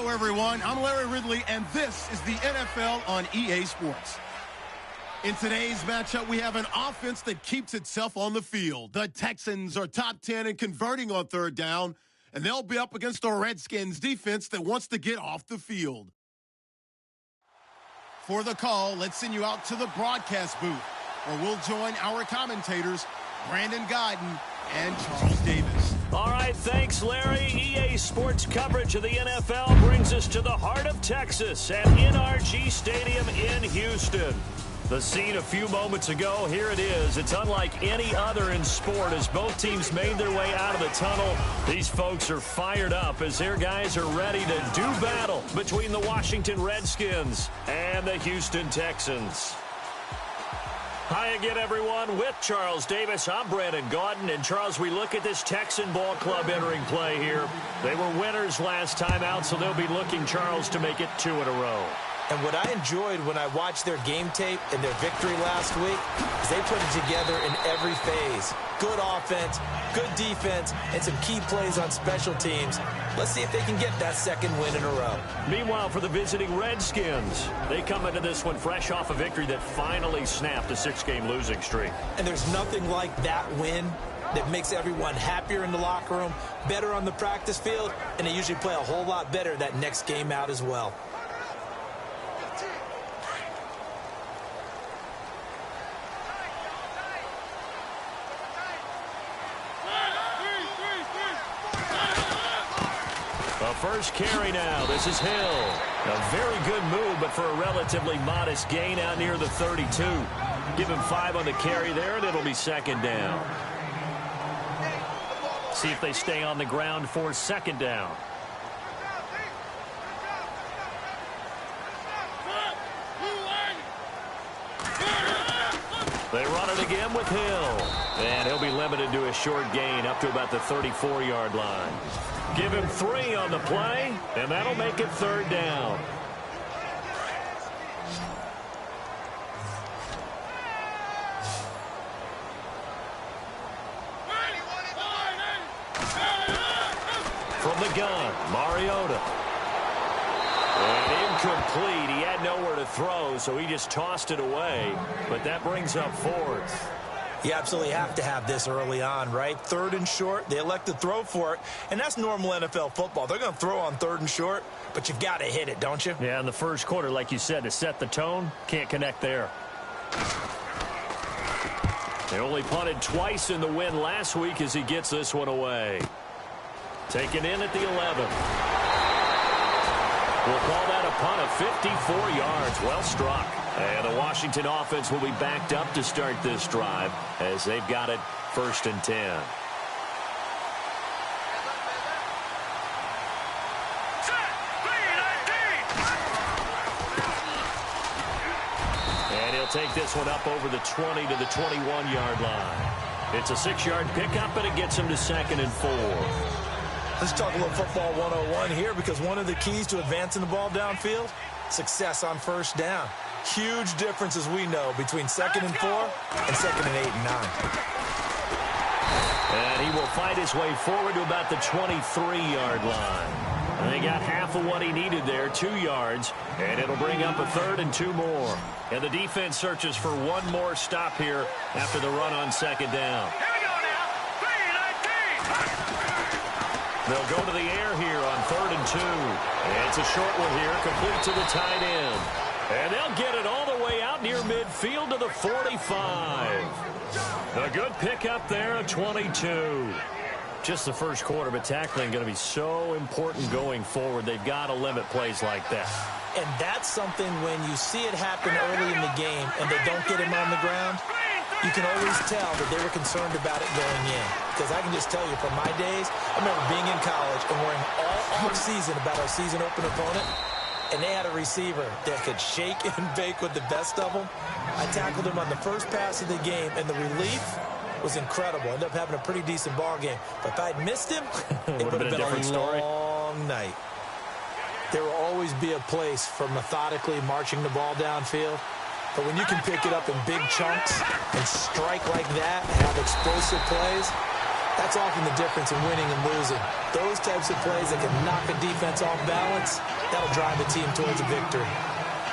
Hello, everyone. I'm Larry Ridley, and this is the NFL on EA Sports. In today's matchup, we have an offense that keeps itself on the field. The Texans are top 10 in converting on third down, and they'll be up against the Redskins defense that wants to get off the field. For the call, let's send you out to the broadcast booth, where we'll join our commentators, Brandon Godden and Charles Davis. All right, thanks, Larry. EA Sports coverage of the NFL brings us to the heart of Texas at NRG Stadium in Houston. The scene a few moments ago, here it is. It's unlike any other in sport as both teams made their way out of the tunnel. These folks are fired up as their guys are ready to do battle between the Washington Redskins and the Houston Texans. Hi again, everyone. With Charles Davis, I'm Brandon Godden. And, Charles, we look at this Texan ball club entering play here. They were winners last time out, so they'll be looking, Charles, to make it 2 in a row. And what I enjoyed when I watched their game tape and their victory last week is they put it together in every phase. Good offense, good defense, and some key plays on special teams. Let's see if they can get that second win in a row. Meanwhile, for the visiting Redskins, they come into this one fresh off a victory that finally snapped a 6-game losing streak. And there's nothing like that win that makes everyone happier in the locker room, better on the practice field, and they usually play a whole lot better that next game out as well. First carry now. This is Hill. A very good move, but for a relatively modest gain out near the 32. Give him 5 on the carry there, and it'll be second down. See if they stay on the ground for second down. They run it again with Hill. And he'll be limited to a short gain up to about the 34-yard line. Give him 3 on the play, and that'll make it third down. From the gun, Mariota. And incomplete. He had nowhere to throw, so he just tossed it away. But that brings up 4th. You absolutely have to have this early on, right? 3rd and short, they elect to throw for it, and that's normal NFL football. They're going to throw on 3rd and short, but you've got to hit it, don't you? Yeah, in the first quarter, like you said, to set the tone, can't connect there. They only punted twice in the win last week as he gets this one away. Taken in at the 11. We'll call that a punt of 54 yards. Well struck. And the Washington offense will be backed up to start this drive as they've got it 1st and 10. And he'll take this one up over the 20 to the 21-yard line. It's a 6-yard pickup, and it gets him to 2nd and 4. Let's talk a little football 101 here, because one of the keys to advancing the ball downfield, success on first down. Huge difference, as we know, between 2nd and 4 and 2nd and 8 and 9. And he will fight his way forward to about the 23-yard line. And they got half of what he needed there, 2 yards, and it'll bring up a 3rd and 2 more. And the defense searches for one more stop here after the run on 2nd down. Here we go now. 3-19. They'll go to the air here on 3rd and 2. And it's a short one here, complete to the tight end. And they'll get it all the way out near midfield to the 45. A good pickup there, a 22. Just the first quarter, but tackling going to be so important going forward. They've got to limit plays like that. And that's something when you see it happen early in the game and they don't get him on the ground, you can always tell that they were concerned about it going in. Because I can just tell you from my days, I remember being in college and worrying all off-season about our season open opponent. And they had a receiver that could shake and bake with the best of them. I tackled him on the first pass of the game, and the relief was incredible. Ended up having a pretty decent ball game. But if I'd missed him, it would have been a long night. There will always be a place for methodically marching the ball downfield. But when you can pick it up in big chunks and strike like that and have explosive plays, That's often the difference in winning and losing. Those types of plays that can knock a defense off balance, that'll drive a team towards a victory.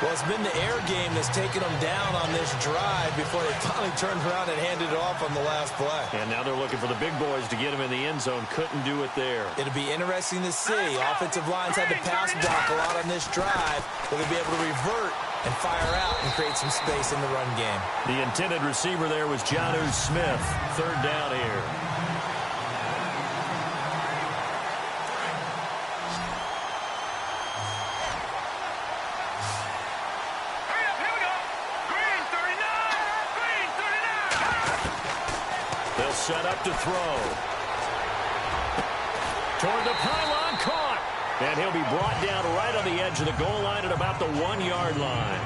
Well, it's been the air game that's taken them down on this drive before they finally turned around and handed it off on the last play. And now they're looking for the big boys to get him in the end zone. Couldn't do it there. It'll be interesting to see. Offensive lines had to pass block a lot on this drive. Will they be able to revert and fire out and create some space in the run game? The intended receiver there was HOU Smith. Third down here. Set up to throw. Toward the pylon, caught. And he'll be brought down right on the edge of the goal line at about the 1-yard line.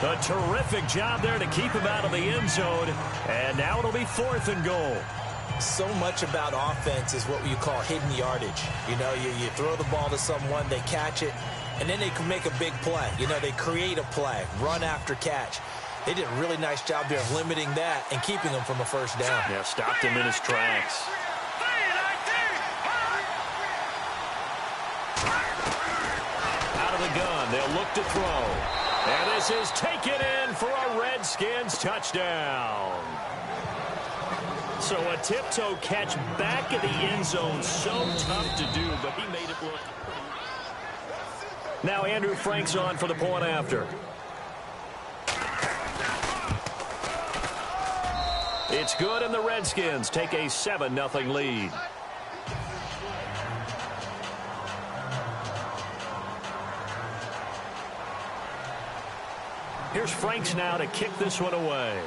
A terrific job there to keep him out of the end zone. And now it'll be 4th and goal. So much about offense is what you call hidden yardage. You know, you throw the ball to someone, they catch it, and then they can make a big play. You know, they create a play, run after catch. They did a really nice job there of limiting that and keeping him from a first down. Yeah, stopped him in his tracks. Out of the gun, they'll look to throw. And this is taken in for a Redskins touchdown. So a tiptoe catch back in the end zone, so tough to do, but he made it look. Now Andrew Frank's on for the point after. It's good, and the Redskins take a 7-0 lead. Here's Franks now to kick this one away.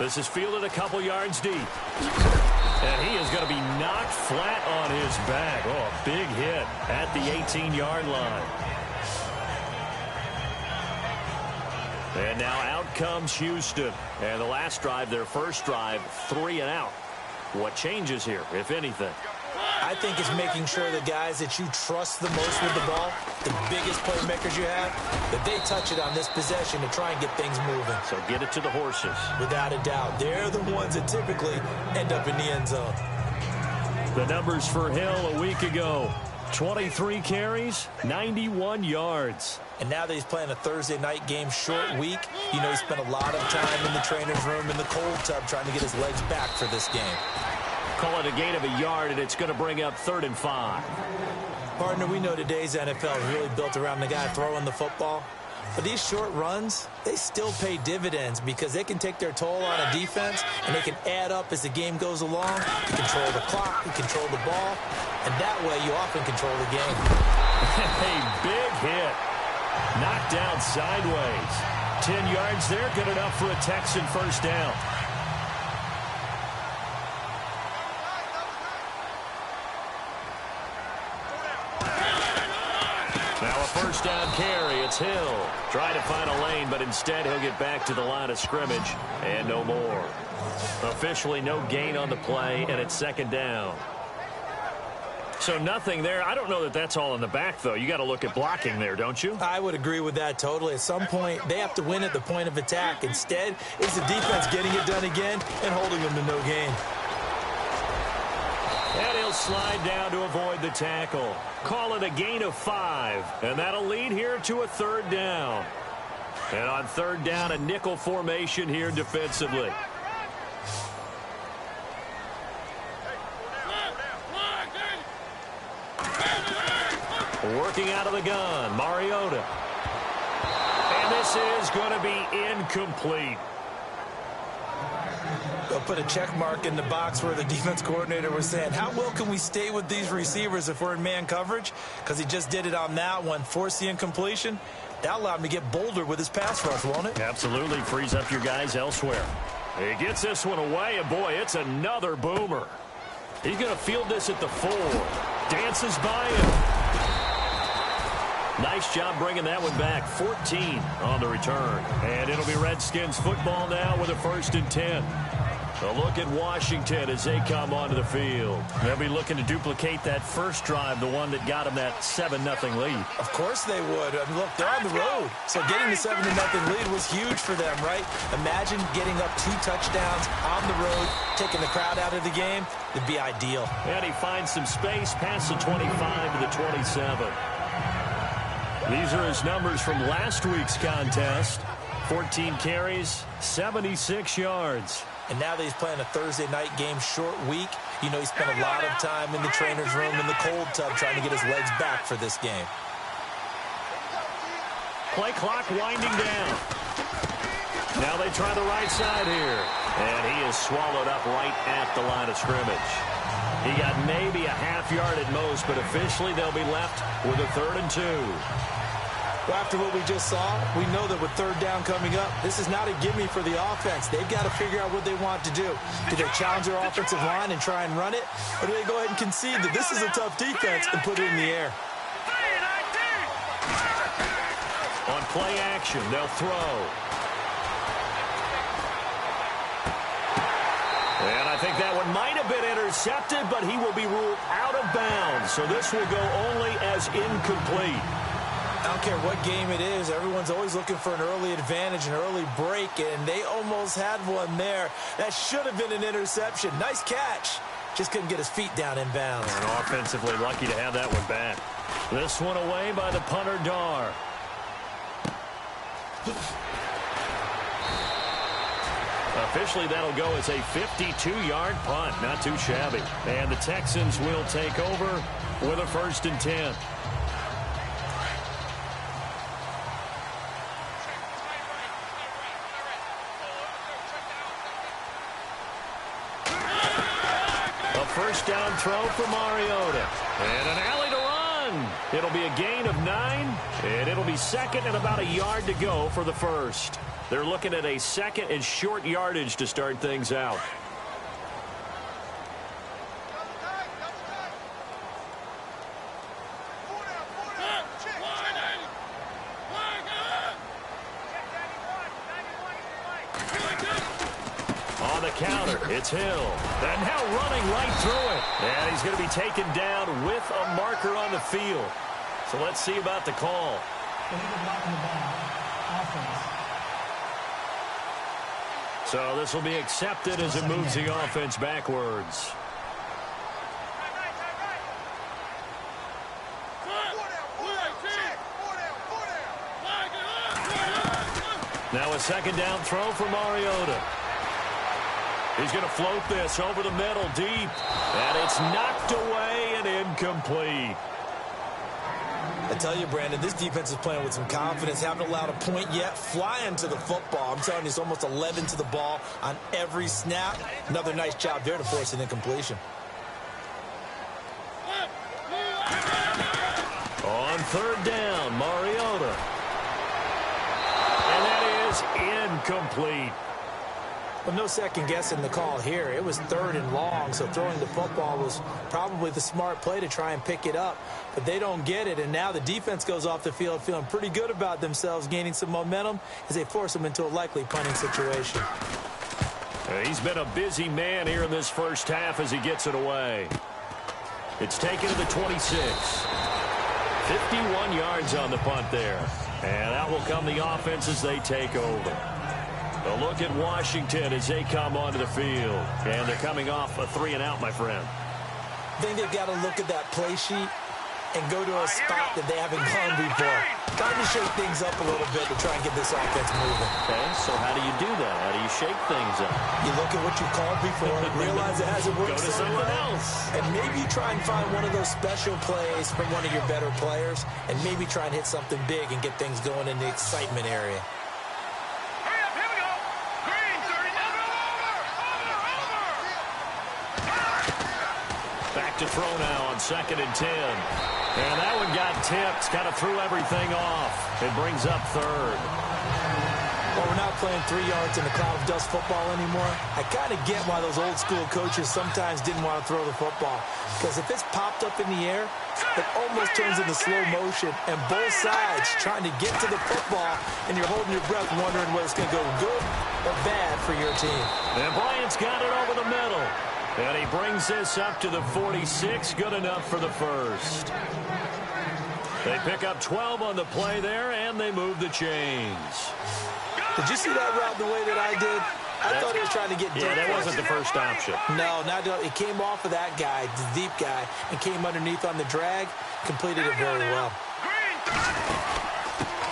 This is fielded a couple yards deep. And he is going to be knocked flat on his back. Oh, a big hit at the 18-yard line. And now out comes Houston. And the last drive, their first drive, 3 and out. What changes here, if anything? I think it's making sure the guys that you trust the most with the ball, the biggest playmakers you have, that they touch it on this possession to try and get things moving. So get it to the horses. Without a doubt. They're the ones that typically end up in the end zone. The numbers for Hill a week ago. 23 carries, 91 yards. And now that he's playing a Thursday night game, short week, you know he spent a lot of time in the trainer's room in the cold tub trying to get his legs back for this game. Call it a gain of a yard, and it's going to bring up 3rd and 5. Partner, we know today's NFL is really built around the guy throwing the football. But these short runs, they still pay dividends because they can take their toll on a defense, and they can add up as the game goes along. You control the clock, you control the ball, and that way you often control the game. A big hit. Knocked down sideways. 10 yards there, good enough for a Texan first down. Now a first down carry. It's Hill. Trying to find a lane, but instead he'll get back to the line of scrimmage and no more. Officially no gain on the play, and it's 2nd down. So nothing there. I don't know that that's all in the back, though. You got to look at blocking there, don't you? I would agree with that totally. At some point, they have to win at the point of attack. Instead, it's the defense getting it done again and holding them to no gain. And he'll slide down to avoid the tackle. Call it a gain of 5. And that'll lead here to a 3rd down. And on 3rd down, a nickel formation here defensively. Working out of the gun, Mariota. And this is going to be incomplete. They'll put a check mark in the box where the defense coordinator was saying, how well can we stay with these receivers if we're in man coverage? Because he just did it on that one, forced the incompletion. That allowed him to get bolder with his pass rush, won't it? Absolutely, frees up your guys elsewhere. He gets this one away, and boy, it's another boomer. He's going to field this at the 4. Dances by him. Nice job bringing that one back. 14 on the return. And it'll be Redskins football now with a 1st and 10. A look at Washington as they come onto the field. They'll be looking to duplicate that first drive, the one that got them that 7-0 lead. Of course they would. I mean, look, they're on the road. So getting the 7-0 lead was huge for them, right? Imagine getting up 2 touchdowns on the road, taking the crowd out of the game. It'd be ideal. And he finds some space past the 25 to the 27. These are his numbers from last week's contest. 14 carries, 76 yards. And now that he's playing a Thursday night game, short week, you know he spent a lot of time in the trainer's room in the cold tub trying to get his legs back for this game. Play clock winding down. Now they try the right side here. And he is swallowed up right at the line of scrimmage. He got maybe a half yard at most, but officially they'll be left with a 3rd and 2. Well, after what we just saw, we know that with 3rd down coming up, this is not a gimme for the offense. They've got to figure out what they want to do. Do they challenge their offensive line and try and run it? Or do they go ahead and concede that this is a tough defense and put it in the air? On play action, they'll throw. And I think that one might have been intercepted, but he will be ruled out of bounds. So this will go only as incomplete. I don't care what game it is. Everyone's always looking for an early advantage, an early break, and they almost had one there. That should have been an interception. Nice catch. Just couldn't get his feet down in bounds. And offensively lucky to have that one back. This one away by the punter, Dar. Officially, that'll go as a 52-yard punt. Not too shabby. And the Texans will take over with a 1st and 10. First down throw for Mariota. And an alley to run. It'll be a gain of 9. And it'll be 2nd and about a yard to go for the first. They're looking at a 2nd and short yardage to start things out. On the counter, it's Hill. And now running right through it. And he's going to be taken down with a marker on the field. So let's see about the call. So this will be accepted as it moves the offense backwards. Now a 2nd down throw for Mariota. He's going to float this over the middle deep. And it's knocked away and incomplete. I tell you, Brandon, this defense is playing with some confidence. Haven't allowed a point yet. Flying to the football. I'm telling you, it's almost 11 to the ball on every snap. Another nice job there to force an incompletion. On 3rd down, Mariota. And that is incomplete. Well, no second guessing the call here. It was 3rd and long, so throwing the football was probably the smart play to try and pick it up. But they don't get it, and now the defense goes off the field feeling pretty good about themselves, gaining some momentum as they force them into a likely punting situation. He's been a busy man here in this first half as he gets it away. It's taken to the 26. 51 yards on the punt there. And out will come the offense as they take over. A look at Washington as they come onto the field. And they're coming off a 3-and-out, my friend. I think they've got to look at that play sheet and go to a spot that they haven't gone before. Time to shake things up a little bit to try and get this offense moving. Okay, so how do you do that? How do you shake things up? You look at what you called before and realize it hasn't worked. Go to something else. And maybe you try and find one of those special plays from one of your better players and maybe try and hit something big and get things going in the excitement area. Back to throw now on 2nd and 10. And that one got tipped. Kind of threw everything off. It brings up 3rd. Well, we're not playing 3 yards in a cloud of dust football anymore. I kind of get why those old school coaches sometimes didn't want to throw the football. Because if it's popped up in the air, it almost turns into slow motion. And both sides trying to get to the football, and you're holding your breath wondering whether it's going to go good or bad for your team. And Bryant's got it over the middle. And he brings this up to the 46. Good enough for the first. They pick up 12 on the play there, and they move the chains. Did you see that route the way that I did? I thought he was trying to get deep. Yeah, that wasn't the first option. No, it came off of that guy, the deep guy, and came underneath on the drag. Completed it very well.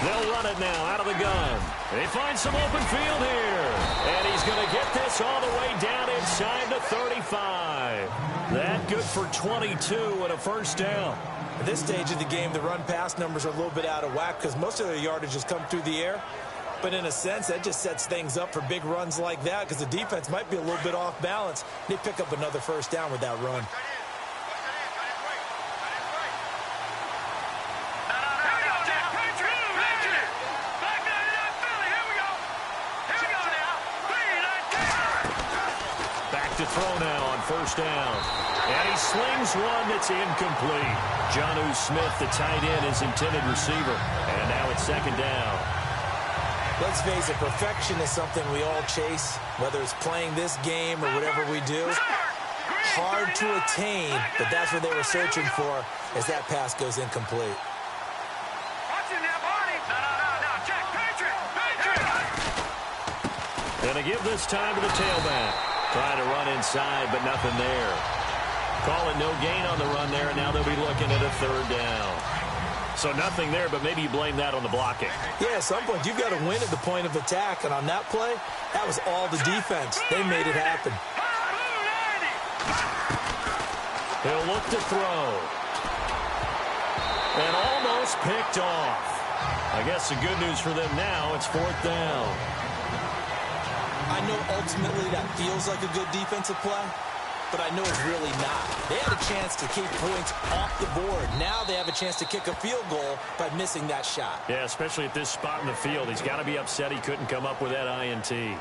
They'll run it now out of the gun. They find some open field here. And he's going to get this all the way down inside the 35. That good for 22 and a first down. At this stage of the game, the run-pass numbers are a little bit out of whack because most of their yardage has come through the air. But in a sense, that just sets things up for big runs like that because the defense might be a little bit off balance. They pick up another first down with that run. Back to throw now on first down. And he slings one that's incomplete. HOU Smith, the tight end, his intended receiver. And now it's second down. Let's face it, perfection is something we all chase, whether it's playing this game or whatever we do. Hard to attain, but that's what they were searching for as that pass goes incomplete. Gonna give this time to the tailback. Trying to run inside, but nothing there. Call it no gain on the run there, and now they'll be looking at a third down. So nothing there, but maybe you blame that on the blocking. Yeah, at some point, you've got to win at the point of attack. And on that play, that was all the defense. They made it happen. He'll look to throw. And almost picked off. I guess the good news for them now, it's fourth down. I know ultimately that feels like a good defensive play, but I know it's really not. They had a chance to keep points off the board. Now they have a chance to kick a field goal by missing that shot. Yeah, especially at this spot in the field. He's got to be upset he couldn't come up with that INT. A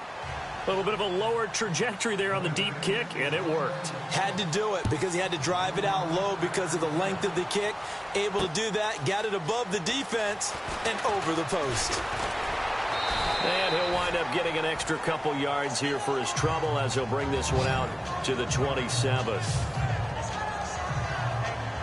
little bit of a lower trajectory there on the deep kick, and it worked. Had to do it because he had to drive it out low because of the length of the kick. Able to do that, got it above the defense, and over the post. And he'll wind up getting an extra couple yards here for his trouble as he'll bring this one out to the 27.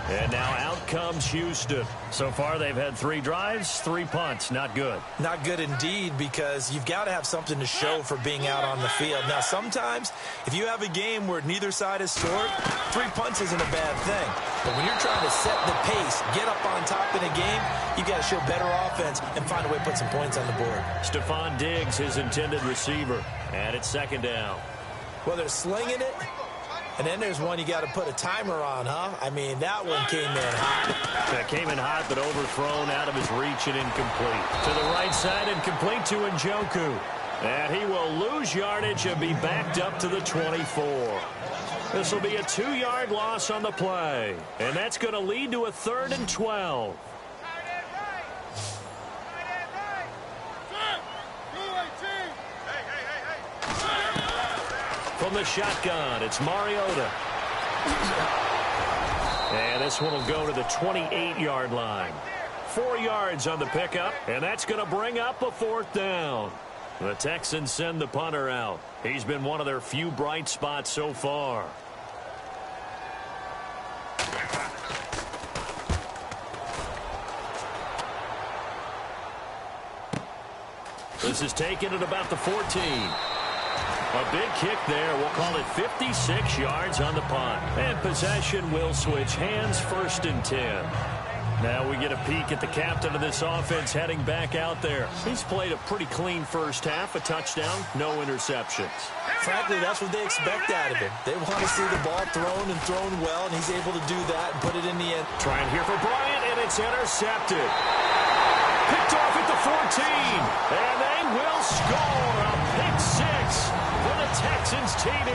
And now out comes Houston. So far they've had 3 drives, 3 punts. Not good. Not good indeed, because you've got to have something to show for being out on the field. Now sometimes if you have a game where neither side has scored, 3 punts isn't a bad thing. But when you're trying to set the pace, get up on top in a game, you got to show better offense and find a way to put some points on the board. Stephon Diggs, his intended receiver. And it's second down. Well, they're slinging it. And then there's one you got to put a timer on, huh? I mean, that one came in hot. That came in hot, but overthrown out of his reach and incomplete. To the right side and complete to Njoku. And he will lose yardage and be backed up to the 24. This will be a 2-yard loss on the play. And that's going to lead to a 3rd and 12. From the shotgun, it's Mariota. And this one will go to the 28-yard line. 4 yards on the pickup, and that's going to bring up a 4th down. The Texans send the punter out. He's been one of their few bright spots so far. This is taken at about the 14. A big kick there. We'll call it 56 yards on the punt. And possession will switch hands, 1st and 10. Now we get a peek at the captain of this offense heading back out there. He's played a pretty clean first half, a touchdown, no interceptions. Frankly, that's what they expect out of him. They want to see the ball thrown and thrown well, and he's able to do that and put it in the end. Trying here for Bryant, and it's intercepted. Picked off at the 14, and they will score a pick 6 for the Texans TD.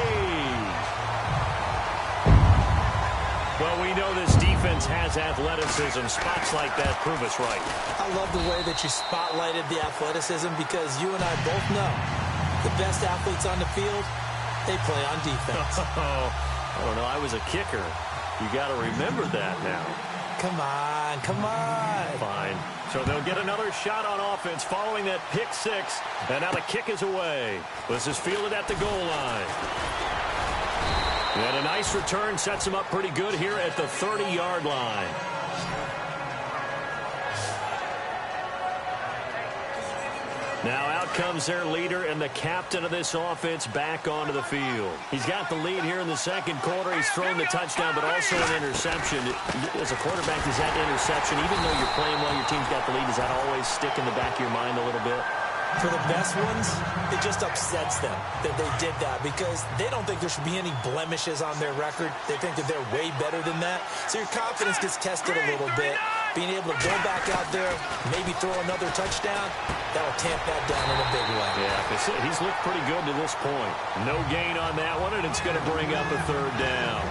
Well, we know this defense defense has athleticism. Spots like that prove us right. I love the way that you spotlighted the athleticism because you and I both know the best athletes on the field, they play on defense. I don't know. I was a kicker. You got to remember that now. Come on, come on. Fine. So they'll get another shot on offense following that pick six. And now the kick is away. This is fielded at the goal line. And a nice return sets him up pretty good here at the 30-yard line. Now out comes their leader and the captain of this offense back onto the field. He's got the lead here in the second quarter. He's thrown the touchdown, but also an interception. As a quarterback, is that interception, even though you're playing well, your team's got the lead, does that always stick in the back of your mind a little bit? For the best ones, it just upsets them that they did that because they don't think there should be any blemishes on their record. They think that they're way better than that. So your confidence gets tested a little bit. Being able to go back out there, maybe throw another touchdown, that'll tamp that down in a big way. Yeah, he's looked pretty good to this point. No gain on that one, and it's going to bring up a third down.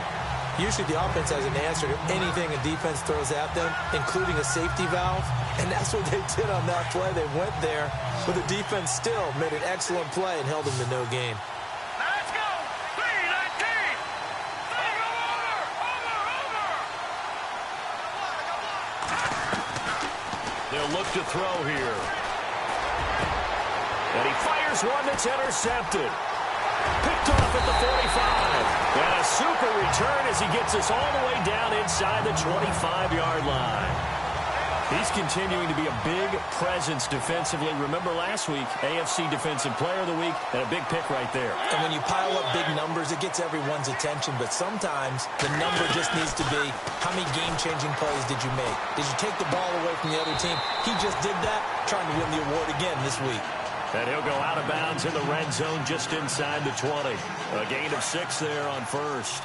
Usually the offense has an answer to anything a defense throws at them, including a safety valve. And that's what they did on that play. They went there, but the defense still made an excellent play and held them to no gain. Let's go! 3-19! They'll look to throw here. And he fires one that's intercepted. Picked off at the 45. And a super return as he gets us all the way down inside the 25-yard line. He's continuing to be a big presence defensively. Remember last week, AFC Defensive Player of the Week, and a big pick right there. And when you pile up big numbers, it gets everyone's attention. But sometimes the number just needs to be, how many game-changing plays did you make? Did you take the ball away from the other team? He just did that, trying to win the award again this week. And he'll go out of bounds in the red zone just inside the 20. A gain of 6 there on first.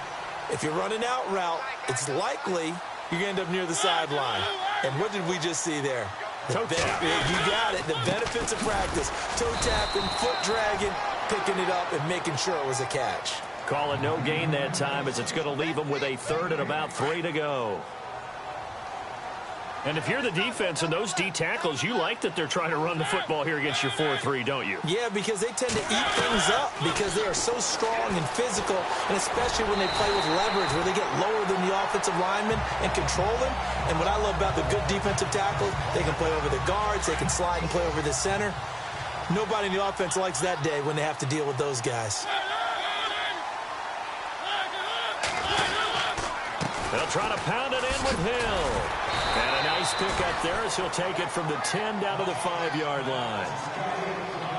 If you're running out route, it's likely you're going to end up near the sideline. And what did we just see there? Toe tap. You got it. The benefits of practice. Toe tapping, foot dragging, picking it up, and making sure it was a catch. Call it no gain that time as it's going to leave him with a third and about 3 to go. And if you're the defense and those D tackles, you like that they're trying to run the football here against your 4-3, don't you? Yeah, because they tend to eat things up because they are so strong and physical, and especially when they play with leverage where they get lower than the offensive linemen and control them. And what I love about the good defensive tackles, they can play over the guards, they can slide and play over the center. Nobody in the offense likes that day when they have to deal with those guys. They'll try to pound it in with Hill. And a nice pick up there as he'll take it from the 10 down to the 5-yard line.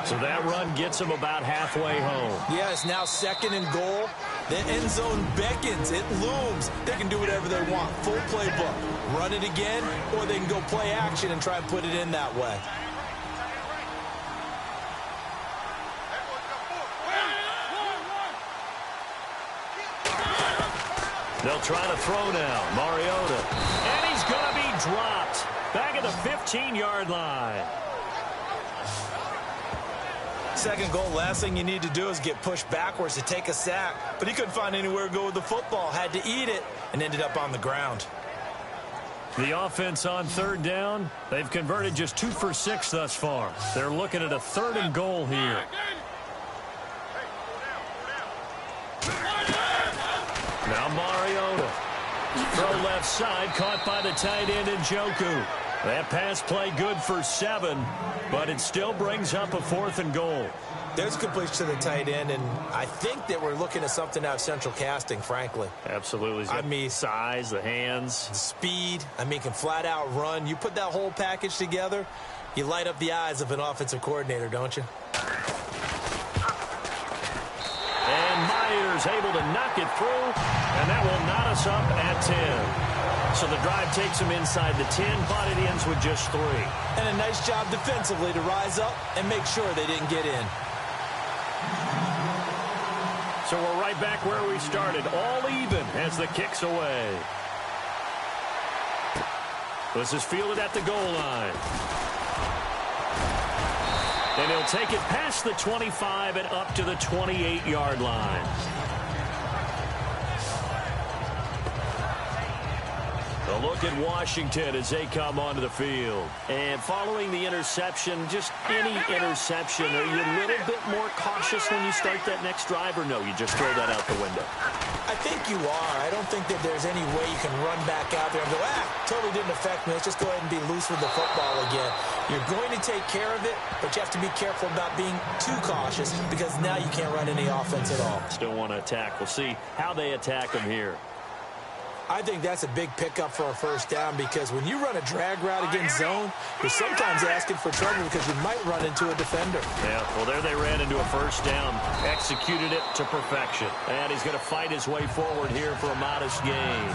So that run gets him about halfway home. Yeah, it's now 2nd and goal. The end zone beckons. It looms. They can do whatever they want. Full playbook. Run it again, or they can go play action and try and put it in that way. They'll try to throw now. Mariota. And he's going to be dropped. Back at the 15-yard line. 2nd goal, last thing you need to do is get pushed backwards to take a sack. But he couldn't find anywhere to go with the football. Had to eat it and ended up on the ground. The offense on 3rd down. They've converted just 2 for 6 thus far. They're looking at a 3rd and goal here. Now Mariota. Throw left side, caught by the tight end Njoku. That pass play good for 7, but it still brings up a 4th and goal. There's a completion to the tight end, and I think that we're looking at something out of central casting, frankly. Absolutely. I mean, size, the hands. Speed. I mean, can flat out run. You put that whole package together, you light up the eyes of an offensive coordinator, don't you? And Myers able to knock it through, and that will knot us up at 10. So the drive takes them inside the 10, but it ends with just 3. And a nice job defensively to rise up and make sure they didn't get in. So we're right back where we started, all even as the kick's away. This is fielded at the goal line. And he'll take it past the 25 and up to the 28-yard line. look at Washington as they come onto the field. And following the interception, just any interception, are you a little bit more cautious when you start that next drive, or no, you just throw that out the window? I think you are. I don't think that there's any way you can run back out there and go, totally didn't affect me. Let's just go ahead and be loose with the football again. You're going to take care of it, but you have to be careful about being too cautious because now you can't run any offense at all. Still want to attack. We'll see how they attack them here. I think that's a big pickup for a first down because when you run a drag route against zone, you're sometimes asking for trouble because you might run into a defender. Yeah, well, there they ran into a first down, executed it to perfection. And he's going to fight his way forward here for a modest gain.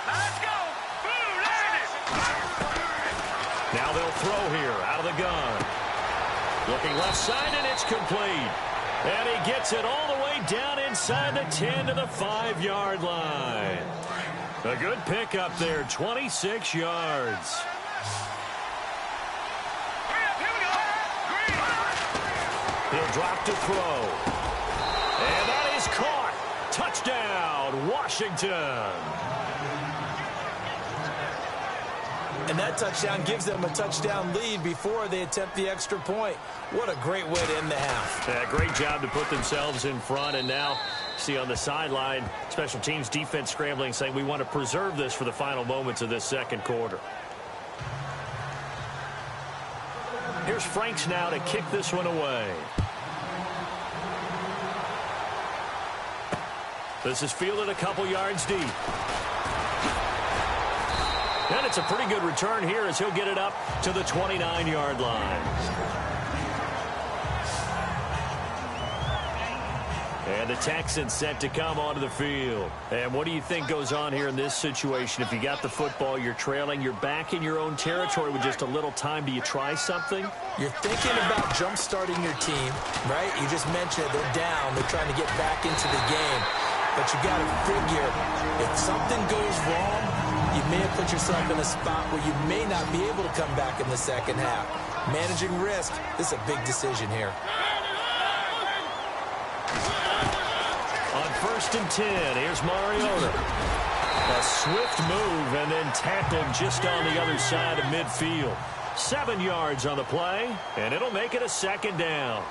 Let's go. Boom, there it is. Now they'll throw here out of the gun. Looking left side, and it's complete. And he gets it all the way down inside the 10 to the 5-yard line. A good pickup there, 26 yards. He'll drop to throw. And that is caught. Touchdown, Washington. And that touchdown gives them a touchdown lead before they attempt the extra point. What a great way to end the half. Yeah, great job to put themselves in front. And now, see on the sideline, special teams defense scrambling, saying we want to preserve this for the final moments of this second quarter. Here's Franks now to kick this one away. This is fielded a couple yards deep. And it's a pretty good return here as he'll get it up to the 29-yard line. And the Texans set to come onto the field. And what do you think goes on here in this situation? If you got the football, you're trailing, you're back in your own territory with just a little time. Do you try something? You're thinking about jump-starting your team, right? You just mentioned it. They're down. They're trying to get back into the game. But you got to figure, if something goes wrong, you may have put yourself in a spot where you may not be able to come back in the second half. Managing risk, this is a big decision here. On 1st and 10, here's Mariota. A swift move and then tackled just on the other side of midfield. 7 yards on the play, and it'll make it a second down.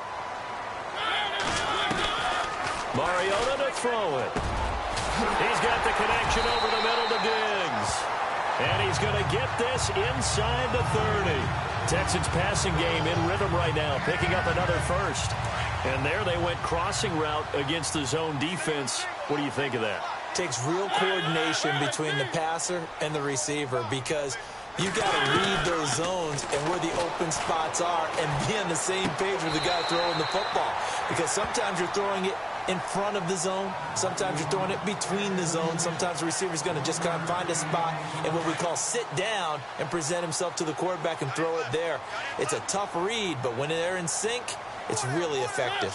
Mariota to throw it. He's got the connection over the middle to Diggs. And he's going to get this inside the 30. Texans passing game in rhythm right now, picking up another first. And there they went crossing route against the zone defense. What do you think of that? Takes real coordination between the passer and the receiver because you've got to read those zones and where the open spots are and be on the same page with the guy throwing the football. Because sometimes you're throwing it in front of the zone. Sometimes you're throwing it between the zones. Sometimes the receiver's going to just kind of find a spot and what we call sit down and present himself to the quarterback and throw it there. It's a tough read, but when they're in sync, it's really effective.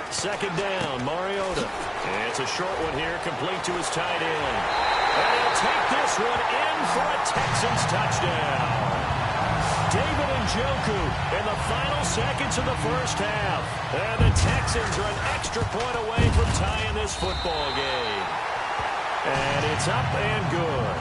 Second down, Mariota. And it's a short one here, complete to his tight end. And he'll take this one in for a Texans touchdown. David Njoku in the final seconds of the first half. And the Texans are an extra point away from tying this football game. And it's up and good.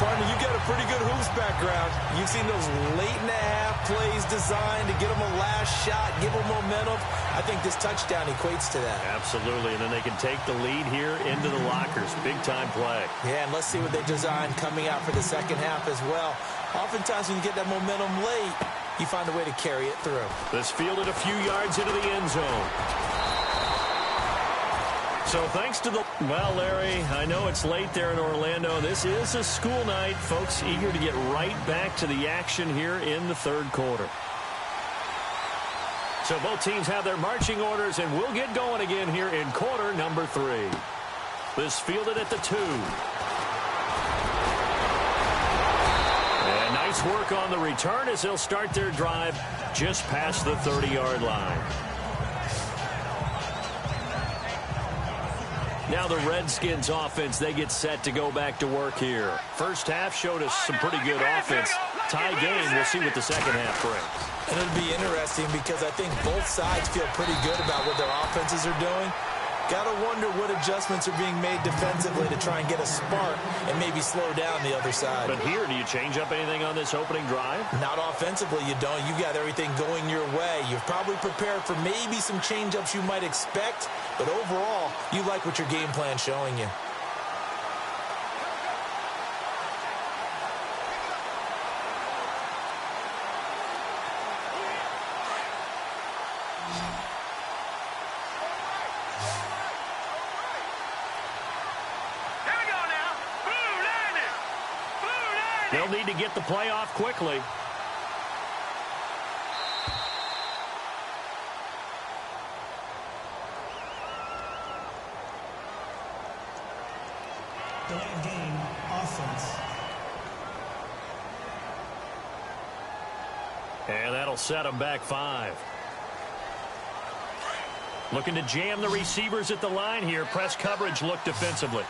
Partner, you got a pretty good hoops background. You've seen those late-in-the-half plays designed to get them a last shot, give them momentum. I think this touchdown equates to that. Absolutely, and then they can take the lead here into the lockers. Big-time play. Yeah, and let's see what they designed coming out for the second half as well. Oftentimes when you get that momentum late, you find a way to carry it through. This fielded a few yards into the end zone. So thanks to the... Well, Larry, I know it's late there in Orlando. This is a school night. Folks eager to get right back to the action here in the third quarter. So both teams have their marching orders, and we'll get going again here in quarter number 3. This fielded at the 2. And nice work on the return as they'll start their drive just past the 30-yard line. Now the Redskins offense, they get set to go back to work here. First half showed us some pretty good offense. tie game. We'll see what the second half brings. And it'll be interesting because I think both sides feel pretty good about what their offenses are doing. Got to wonder what adjustments are being made defensively to try and get a spark and maybe slow down the other side. But here, do you change up anything on this opening drive? Not offensively, you don't. You've got everything going your way. You've probably prepared for maybe some change-ups you might expect, but overall, you like what your game plan's showing you. They'll need to get the play off quickly. Delayed game, offense. And that'll set them back 5. Looking to jam the receivers at the line here. Press coverage look defensively.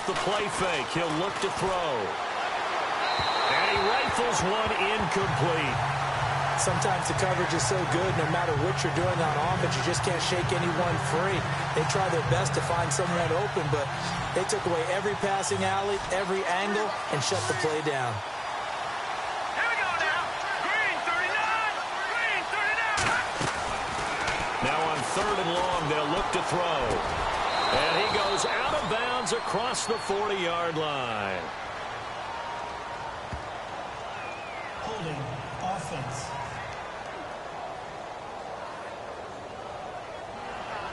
The play fake. He'll look to throw. And he rifles one incomplete. Sometimes the coverage is so good, no matter what you're doing on offense, you just can't shake anyone free. They try their best to find someone open, but they took away every passing alley, every angle, and shut the play down. Here we go now. Green 39. Green 39. Now on 3rd and long, they'll look to throw. And he goes out of bounds across the 40-yard line. Holding, offense.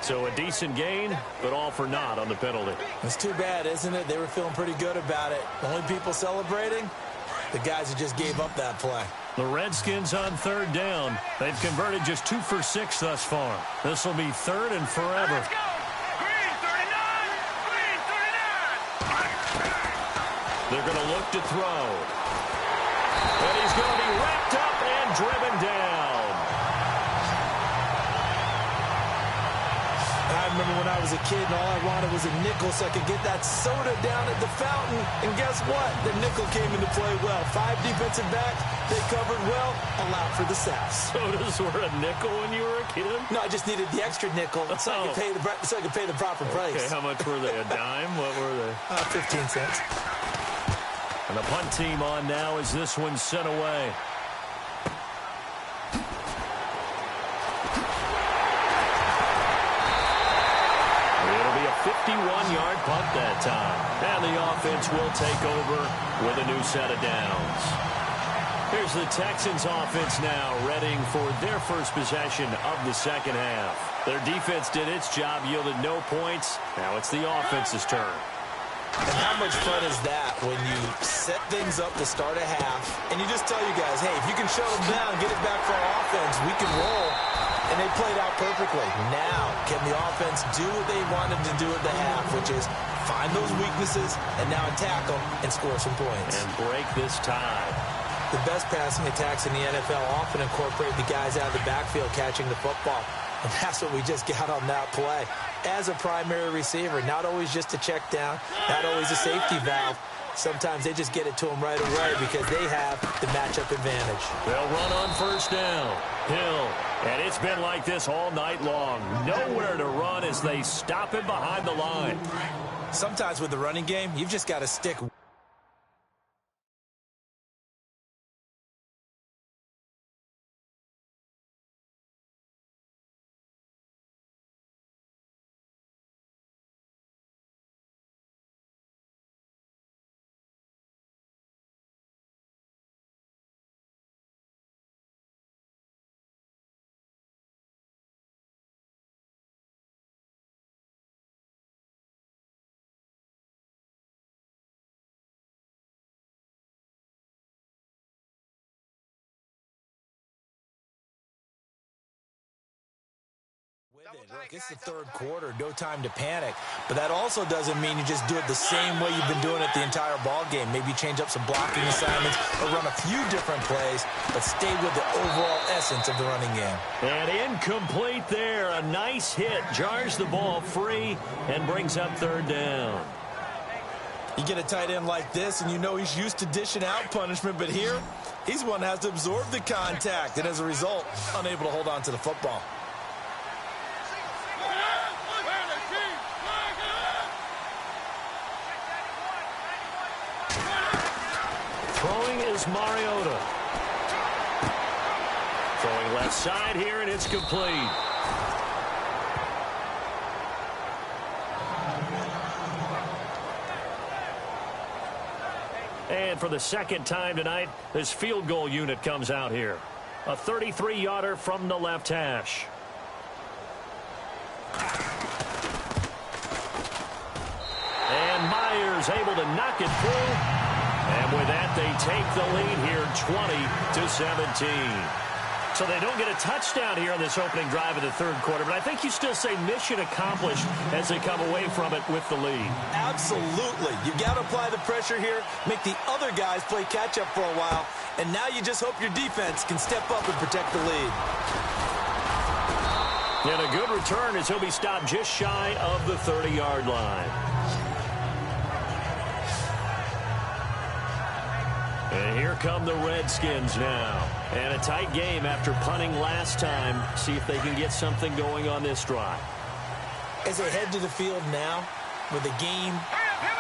So a decent gain, but all for naught on the penalty. It's too bad, isn't it? They were feeling pretty good about it. The only people celebrating, the guys who just gave up that play. The Redskins on 3rd down. They've converted just 2 for 6 thus far. This will be 3rd and forever. Let's go. Green 39. Green 39. They're going to look to throw. And he's going to be wrapped up and driven down. I remember when I was a kid and all I wanted was a nickel so I could get that soda down at the fountain. And guess what? The nickel came into play well. 5 defensive backs, they covered well, allowed for the sacks. Sodas were a nickel when you were a kid? No, I just needed the extra nickel so I could pay the proper price. Okay, how much were they? A dime? What were they? 15 cents. And the punt team on now as this one's sent away. It'll be a 51-yard punt that time. And the offense will take over with a new set of downs. Here's the Texans offense now, readying for their first possession of the second half. Their defense did its job, yielded no points. Now it's the offense's turn. And how much fun is that when you set things up to start a half and you just tell you guys, hey, if you can shut them down, get it back for our offense, we can roll. And they played out perfectly. Now, can the offense do what they wanted to do at the half, which is find those weaknesses and now attack them and score some points. And break this tie. The best passing attacks in the NFL often incorporate the guys out of the backfield catching the football. And that's what we just got on that play. As a primary receiver, not always just a check down, not always a safety valve. Sometimes they just get it to them right away because they have the matchup advantage. They'll run on 1st down. Hill. And it's been like this all night long. Nowhere to run as they stop him behind the line. Sometimes with the running game, you've just got to stick Look, it's the third quarter, no time to panic. But that also doesn't mean you just do it the same way you've been doing it the entire ball game. Maybe change up some blocking assignments or run a few different plays, but stay with the overall essence of the running game. And incomplete there. A nice hit. Jars the ball free and brings up third down. You get a tight end like this, and you know he's used to dishing out punishment, but here, he's one that has to absorb the contact, and as a result, unable to hold on to the football. Throwing is Mariota. Throwing left side here, and it's complete. And for the second time tonight, this field goal unit comes out here. A 33-yarder from the left hash. And Myers able to knock it through. And with that, they take the lead here 20-17. So they don't get a touchdown here on this opening drive of the third quarter, but I think you still say mission accomplished as they come away from it with the lead. Absolutely. You got to apply the pressure here, make the other guys play catch-up for a while, and now you just hope your defense can step up and protect the lead. And a good return as he'll be stopped just shy of the 30-yard line. And here come the Redskins now. And a tight game after punting last time. See if they can get something going on this drive. As they head to the field now, with the game